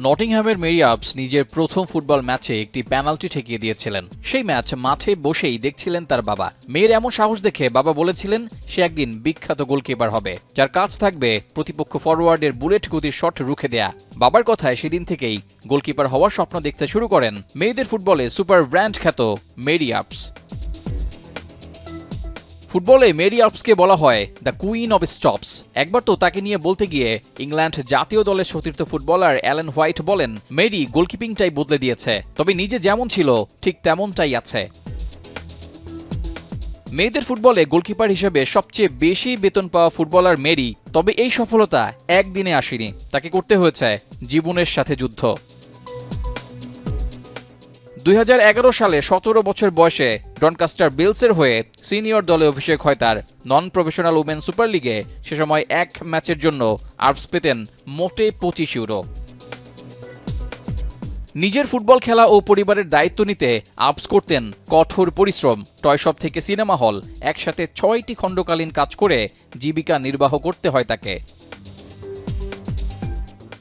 নটিংহ্যামের Mary আপস নিজের প্রথম ফুটবল ম্যাচে একটি পেনাল্টি ঠেকিয়ে দিয়েছিলেন। সেই ম্যাচ মাঠে বসেই দেখছিলেন তার বাবা। মেয়ের এমন সাহস দেখে বাবা বলেছিলেন সে একদিন বিখ্যাত গোলকিপার হবে, যার কাজ থাকবে প্রতিপক্ষ ফরওয়ার্ডের বুলেট গতির শট রুখে দেয়া। বাবার কথায় সেদিন থেকেই গোলকিপার হওয়ার স্বপ্ন দেখতে শুরু করেন মেয়েদের ফুটবলে সুপার ব্র্যান্ড খ্যাত মেরি আপস। ফুটবলে মেরি আপসকে বলা হয় দ্য কুইন অব স্টপস। একবার তো তাকে নিয়ে বলতে গিয়ে ইংল্যান্ড জাতীয় দলের সতীর্থ ফুটবলার অ্যালেন হোয়াইট বলেন, মেরি গোলকিপিংটাই বদলে দিয়েছে, তবে নিজে যেমন ছিল ঠিক তেমনটাই আছে। মেয়েদের ফুটবলে গোলকিপার হিসেবে সবচেয়ে বেশি বেতন পাওয়া ফুটবলার মেরি, তবে এই সফলতা একদিনে আসেনি, তাকে করতে হয়েছে জীবনের সাথে যুদ্ধ। 2011 সালে 17 বছর বয়সে ডনকাস্টার বিলসের হয়ে সিনিয়র দলে অভিষেক হয় তার। নন প্রফেশনাল উমেন সুপার লিগে সে সময় এক ম্যাচের জন্য আপস পেতেন মোটে 25 ইউরো। নিজের ফুটবল খেলা ও পরিবারের দায়িত্ব নিতে আপস করতেন কঠোর পরিশ্রম। টয়শপ থেকে সিনেমা হল, একসাথে 6টি খণ্ডকালীন কাজ করে জীবিকা নির্বাহ করতে হয় তাকে।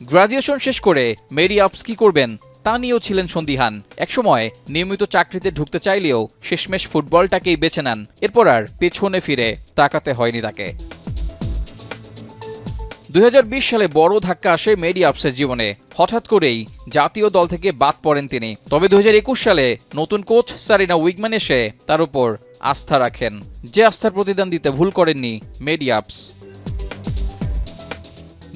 গ্রাজুয়েশন শেষ করে মেরি আপস কি করবেন তা নিয়েও ছিলেন সন্দিহান। একসময় নিয়মিত চাকরিতে ঢুকতে চাইলেও শেষমেশ ফুটবলটাকেই বেছে নেন। এরপর আর পেছনে ফিরে তাকাতে হয়নি তাকে। 2020 সালে বড় ধাক্কা আসে মেরি আপসের জীবনে। হঠাৎ করেই জাতীয় দল থেকে বাদ পড়েন তিনি। তবে 2021 সালে নতুন কোচ সারিনা উইগম্যান এসে তার উপর আস্থা রাখেন, যে আস্থার প্রতিদান দিতে ভুল করেননি মেরি আপস।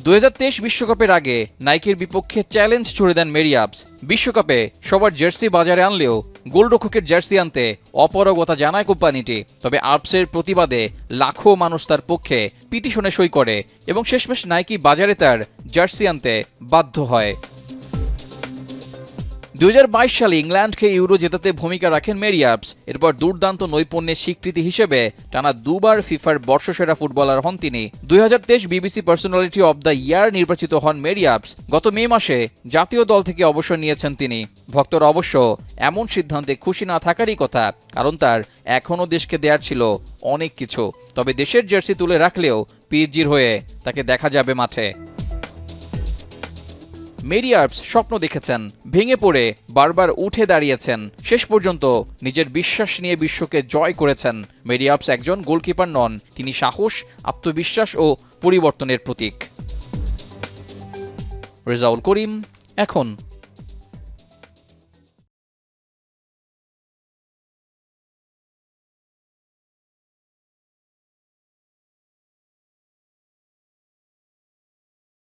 2023 বিশ্বকাপের আগে নাইকের বিপক্ষে চ্যালেঞ্জ ছুড়ে দেন মেরি আপস। বিশ্বকাপে সবার জার্সি বাজারে আনলেও গোলরক্ষকের জার্সি আনতে অপারগতা জানায় কোম্পানিটি। তবে আপসের প্রতিবাদে লাখো মানুষ তার পক্ষে পিটিশনে সই করে এবং শেষমেশ নাইকি বাজারে তার জার্সি আনতে বাধ্য হয়। 2022 সালে ইংল্যান্ডকে ইউরো জেতাতে ভূমিকা রাখেন মেরি আপস। এরপর দুর্দান্ত নৈপুণ্যের স্বীকৃতি হিসেবে টানা দুবার ফিফার বর্ষসেরা ফুটবলার হন তিনি। 2023 BBC personality of the year নির্বাচিত হন মেরি আপস। গত মে মাসে জাতীয় দল থেকে অবসর নিয়েছেন তিনি। ভক্তরা অবশ্য এমন সিদ্ধান্তে খুশি না থাকারই কথা, কারণ তার এখনও দেশকে দেয়ার ছিল অনেক কিছু। তবে দেশের জার্সি তুলে রাখলেও পিএসজির হয়ে তাকে দেখা যাবে মাঠে। মেরি আপস স্বপ্ন দেখেছেন, ভেঙে পড়ে বারবার উঠে দাঁড়িয়েছেন, শেষ পর্যন্ত নিজের বিশ্বাস নিয়ে বিশ্বকে জয় করেছেন। মেরি আপস একজন গোলকিপার নন, তিনি সাহস, আত্মবিশ্বাস ও পরিবর্তনের প্রতীক। রেজাউল করিম, এখন।